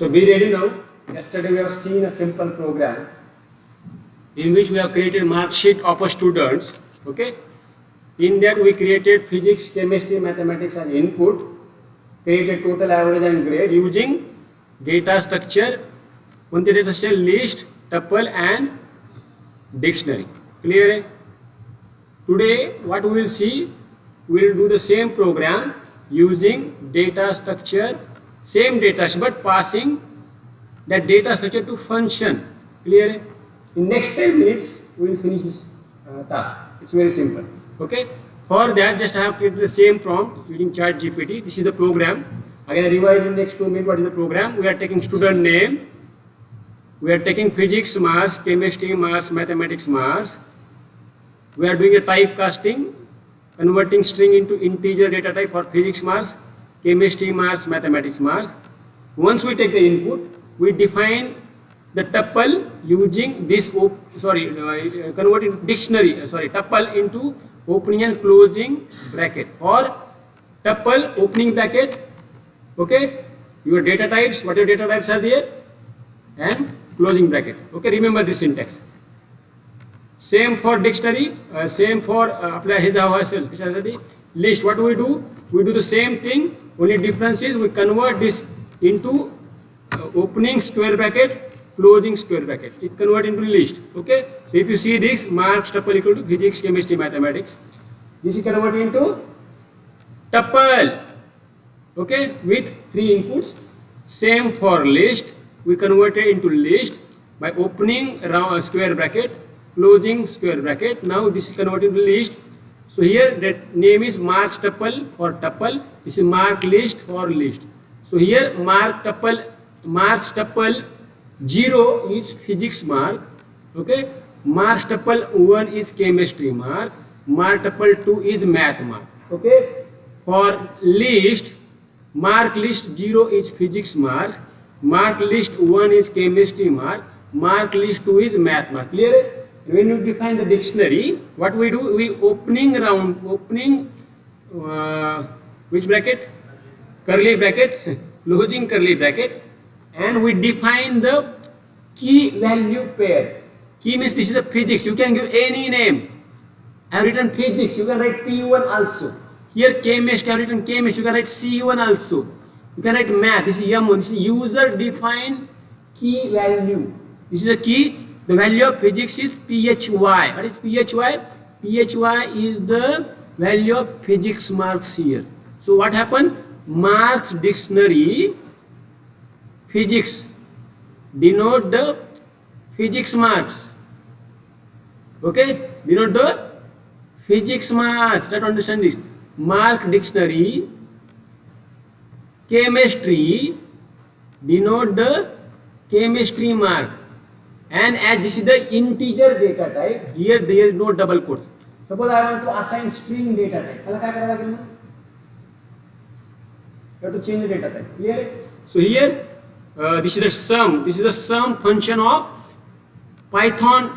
So be ready now. Yesterday we have seen a simple program in which we have created mark sheet of students. Okay. In that we created physics, chemistry, mathematics as input, created total, average and grade using data structure, data structure, list, tuple and dictionary. Clear? Today what we will see, we will do the same program using data structure, same data but passing that data structure to function. Clear? In next 10 minutes we will finish this task. It's very simple. Okay. For that, just I have created the same prompt using ChatGPT. This is the program. Again, I revise in next 2 minutes. What is the program? We are taking student name. We are taking physics marks, chemistry marks, mathematics marks. We are doing a typecasting, converting string into integer data type for physics marks, chemistry marks, mathematics marks. Once we take the input, we define the tuple using this converting dictionary, tuple into opening and closing bracket, or tuple opening bracket, okay, your data types, what your data types are there, and closing bracket. Okay, remember this syntax. Same for dictionary, same for apply his list. What do? We do the same thing, only difference is we convert this into opening square bracket, closing square bracket. It convert into list. Okay. So if you see this marks tuple equal to physics, chemistry, mathematics, this is converted into tuple. Okay, with 3 inputs. Same for list. We converted into list by opening around square bracket, closing square bracket. Now this is converted to list. So here that name is marks tuple for tuple. This is mark list for list. So here marks tuple 0 is physics mark, okay, mark tuple 1 is chemistry mark, mark tuple 2 is math mark, okay. For list, mark list 0 is physics mark, mark list 1 is chemistry mark, mark list 2 is math mark. Clear? When you define the dictionary, what we do, we opening which bracket? Curly bracket, closing curly bracket, and we define the key value pair. Key means this is the physics. You can give any name. I have written physics. You can write P1 also. Here chemistry. I have written chemistry. You can write C1 also. You can write math. This is M1. This is user defined key value. This is the key. The value of physics is PHY. What is PHY? PHY is the value of physics marks here. So what happened? Marks dictionary physics denote the physics marks. Okay, denote the physics marks. Try to understand this. Mark dictionary chemistry denote the chemistry mark. And as this is the integer data type, here there is no double quotes. Suppose I want to assign string data type. You have to change the data type. Clear? So here this is the sum. This is the sum function of Python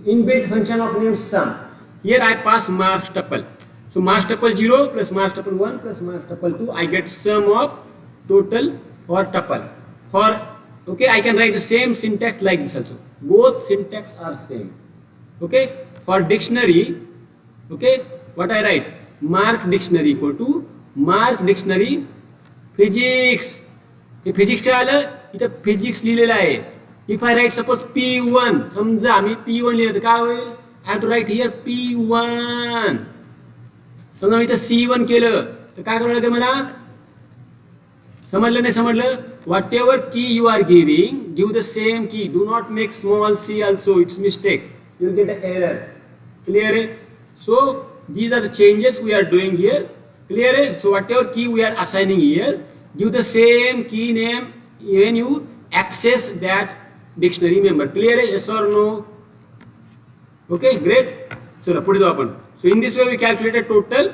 inbuilt function of named sum. Here I pass marks tuple. So marks tuple 0 plus marks tuple 1 plus marks tuple 2. I get sum of total or tuple. For okay, I can write the same syntax like this also. Both syntax are same. Okay. For dictionary, okay, what I write? Mark dictionary equal to mark dictionary physics. Physics काय आलं इथं physics लिहिलेलं आहे. If I right suppose P1, समजा मी P1 लिहिलं तर काय होईल? I have to write here P1. समजा मी इथं C1 केलं तर काय करावं लागेल मला? समजलं नाही समजलं? Whatever key you are giving, give the same key. Do not make small c also, it's mistake. You will get an error. Clear? So these are the changes we are doing here. Clear? So whatever key we are assigning here, give the same key name when you access that dictionary member. Clear? Yes or no? Okay, great. So put it open. So in this way we calculated total.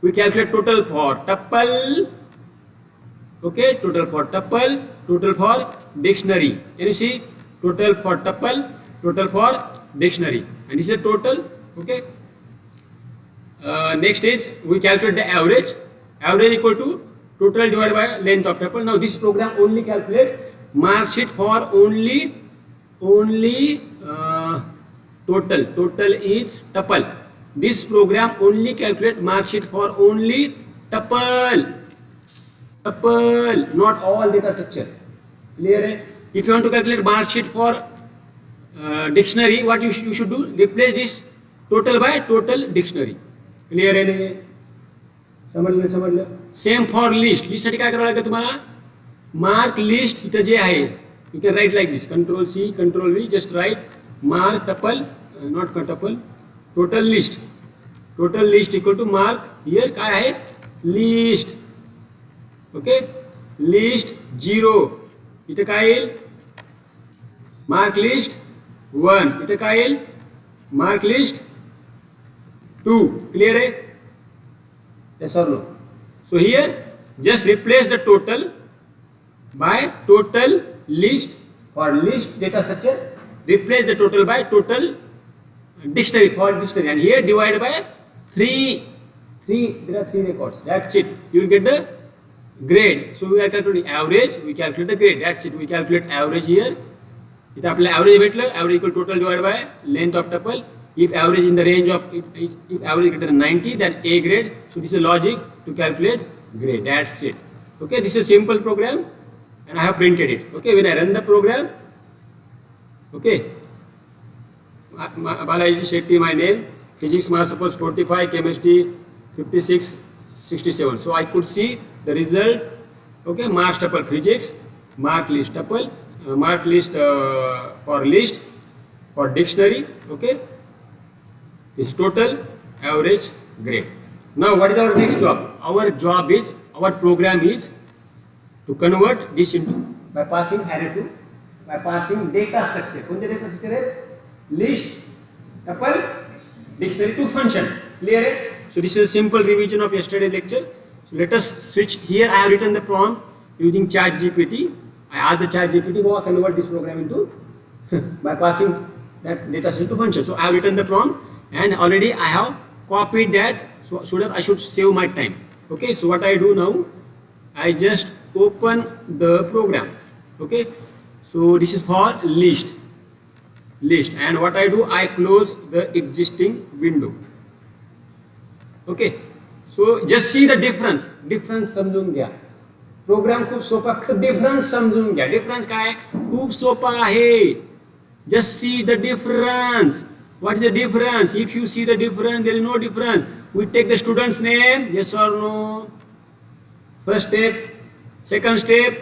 We calculate total for tuple. Okay, total for tuple, total for dictionary. Can you see? Total for tuple, total for dictionary. And this is a total. Okay. Next is we calculate the average. Average equal to total divided by length of tuple. Now this program only calculates mark sheet for only total. Total is tuple. This program only calculates mark sheet for only tuple, not all data structure. Clear? Hai? If you want to calculate mark sheet for dictionary, what you should do? Replace this total by total dictionary. Clear है नहीं? समझ लो. Same for list. List साठी काय करावं लागेल तुम्हाला? Mark list इथं जे आहे, you can write like this. Control C, Control V. Just write mark tuple, not tuple. Total list. Total list equal to mark. Here काय आहे? List. Okay. List 0. इथं काय येईल? Mark list 1. इथं काय येईल? Mark list 2. Clear है? Yes or no? So here just replace the total by total list. For list data structure, replace the total by total dictionary for dictionary, and here divide by 3. There are 3 records. That's it. You will get the grade. So we are calculating average. We calculate the grade. That's it. We calculate average here. इथं आपल्याला average भेटलं. Average equal total divided by length of tuple. If average in the range of if average greater than 90, then A grade. So this is logic to calculate grade. That's it. Okay, this is a simple program, and I have printed it. Okay, when I run the program, okay, Balaji Shetty my name, physics math suppose 45, chemistry 56, 67. So I could see the result. Okay, mark tuple physics, mark list tuple, mark list for list, for dictionary. Okay. Is total, average, grade. Now what is our next job? Our program is to convert this into by passing array to by passing data structure. कोणते data structure है? List, tuple, dictionary to function. Clear है? So this is a simple revision of yesterday's lecture. So let us switch. Here I have written the prompt using ChatGPT. I asked the ChatGPT to convert this program into by passing that data structure to function. So I have written the prompt. And already I have copied that, so that I should save my time. Okay, so what I do now, I just open the program. Okay, so this is for list, and what I do, I close the existing window. Okay, so just see the difference समजून घ्या. Programme खूप सोपा, फक्त difference समजून घ्या. Difference काय आहे? खूप सोपा आहे. Just see the difference. What is the difference? If you see the difference, there is no difference. We take the student's name, yes or no? First step. Second step.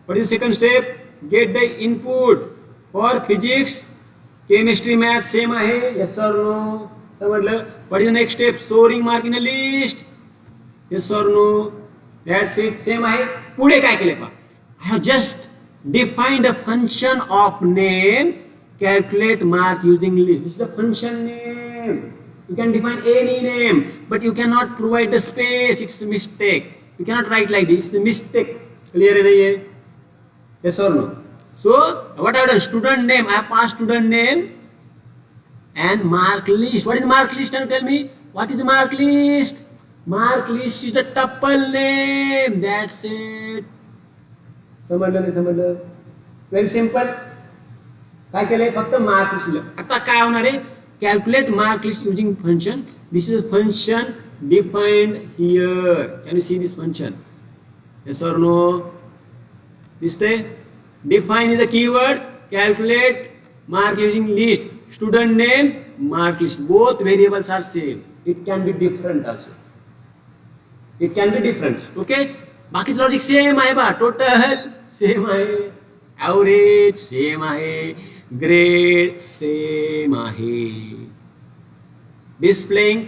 What is the second step? Get the input. For physics, chemistry, math, same आहे, yes or no? समजलं? What is the next step? Storing mark in a list. Yes or no? That's it. Same आहे. पुढे काय केले पहा? I have just defined a function of name. Calculate mark using list. This is the function name. You can define any name, but you cannot provide the space. It's a mistake. You cannot write like this. It's the mistake. Clear है नहीं है? Yes or no? So what I have done? Student name. I have passed student name and mark list. What is the mark list? Can you tell me? What is the mark list? Mark list is the tuple name. That's it. समझलं नहीं समझलं? Very simple. काय केलंय? फक्त mark list. आता काय होणार आहे? Calculate mark list using function. This is function defined here. Can you see this function? Yes or no? दिसते? Define is the keyword. Calculate mark using list. Student name, mark list. Both variables are same. It can be different also. It can be different. Okay, बाकीचं logic same आहे बा. Total same आहे, average same आहे, grade same आहे. Displaying,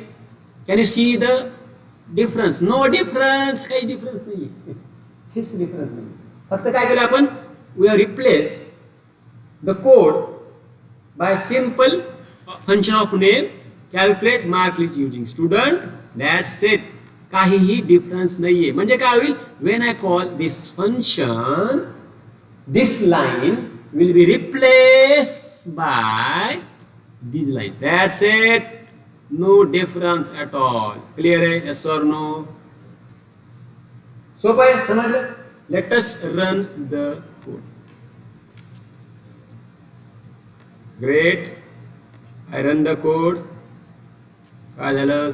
can you see the difference? No difference. काही difference नाही. हेच difference नाही. फक्त काय केलं आपण? We have replaced the code by simple function of name. Calculate mark list using student. That's it. काहीही difference नाहीये. म्हणजे काय होईल? When I call this function, this line will be replaced by these lines. That's it. No difference at all. Clear? Yes or no? सोपं आहे, समजलं? Late us run the code. Great. I run the code. काय झालं?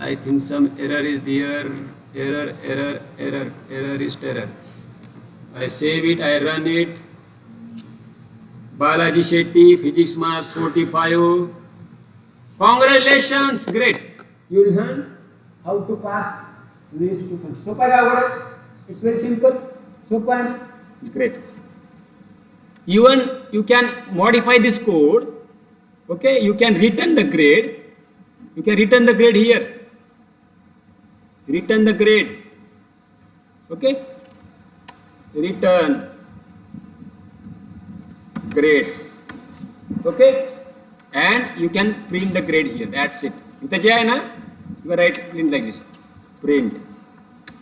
I think some error is there. Error is terror. I save it, I run it. Balaji Shetty, physics marks 45. Congratulations, great. You learn how to pass these two functions. So it's very simple. So great. Even you can modify this code. Okay, you can return the grade. You can return the grade here. Return the grade. Okay, return grade. Okay, and you can print the grade here. That's it. इथं जे आहे ना, you can write print like this. Print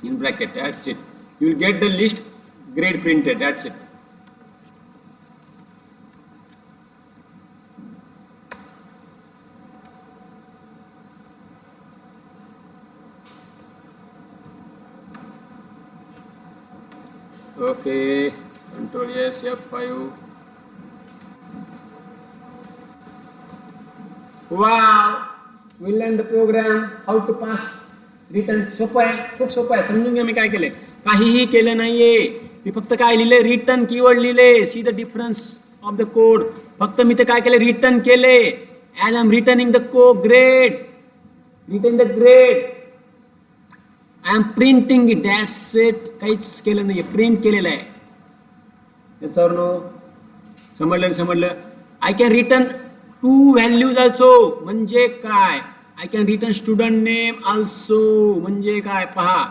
in bracket. That's it. You will get the list grade printed. That's it. Okay, control yes, F5. Wow, we learned the program how to pass return. सोपं आहे, खूप सोपं आहे. समजून घ्या मी काय केले. काहीही केलं नाहीये, मी फक्त काय लिहिले, रिटर्न कीवर्ड लिहिले. See the difference of the code. फक्त मी ते काय केले, रिटर्न केले. As I am returning the grade. Return the grade. I am printing it. That's it. काहीच केलं नाही, प्रिंट केलेलं आहे. Yes or no? समजलं? I can return 2 values also. म्हणजे काय? I can return student name also. म्हणजे काय पहा.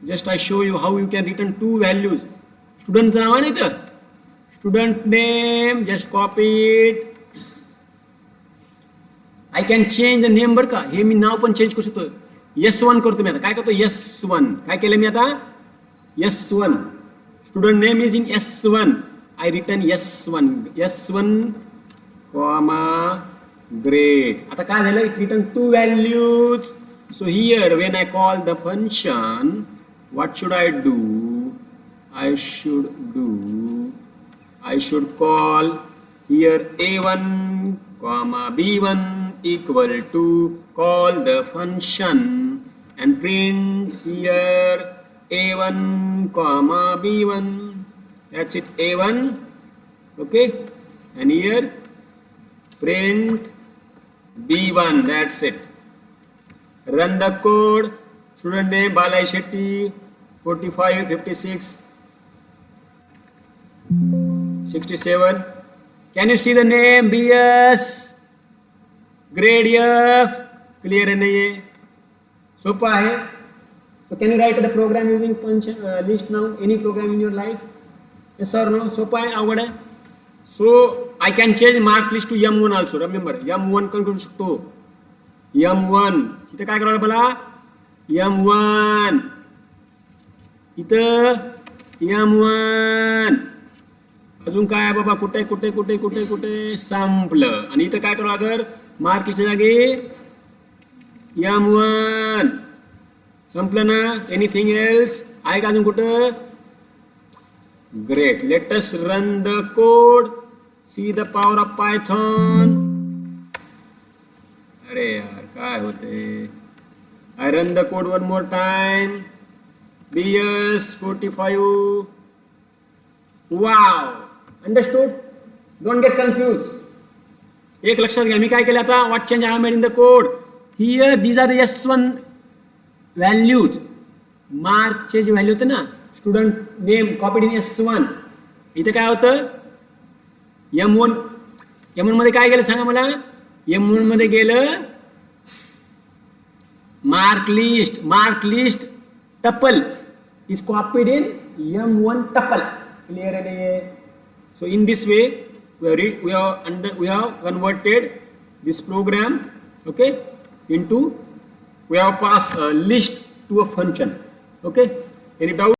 Just I show you how you can return 2 values. स्टुडंटचं नाव आहे ना इथं, student name. Just copy it. I can change the name. बरं का, हे मी नाव पण चेंज करू शकतो. S1 करतो मी आता. काय करतो? S1. काय केलं मी आता? S1. Student name is in S1. I return S1 comma grade. आता काय झालं? It return 2 values. So here when I call the function, what should I do? I should call here A1 comma B1 equal to call the function and print here A1 comma B1. That's it, A1. Okay, and here print B1. That's it. Run the code. Student name Balaji Shetty, 45, 56, 67. Can you see the name? BS. Grade F. Clear है नहीं है? सोपा है. So can you write the program using punch list now? Any program in your life? Yes or no? सोपा है, अवघड है. So I can change mark list to M1 also. Remember, M1 पण करू शकतो. M1. इथं काय करायला मला? M1. इथं M1. अजून काय बाबा, कुठे संपलं. आणि इथं काय करू अगर मार्क लिस्टच्या जागी M1 संपलं ना. एनिथिंग एल्स आहे का अजून कुठं? Great. Let us run the code. See the power of Python. अरे यार काय होते. I run the code one more time. BS 45. Wow. Understood? Don't get confuse. एक लक्षात घ्या, मी काय केलं आता, what change I made in the code. Here these are the S1 values. मार्कचे जे व्हॅल्यू होते ना, स्टुडंट नेम कॉपीड इन S1. इथे काय होतं? M1 मध्ये काय गेलं सांगा मला. M1 मध्ये गेलं mark list tuple is copied in M1 tuple. Clear है नहीं है? So in this way we have converted this program, okay, into, we have passed a list to a function. Okay, any doubt?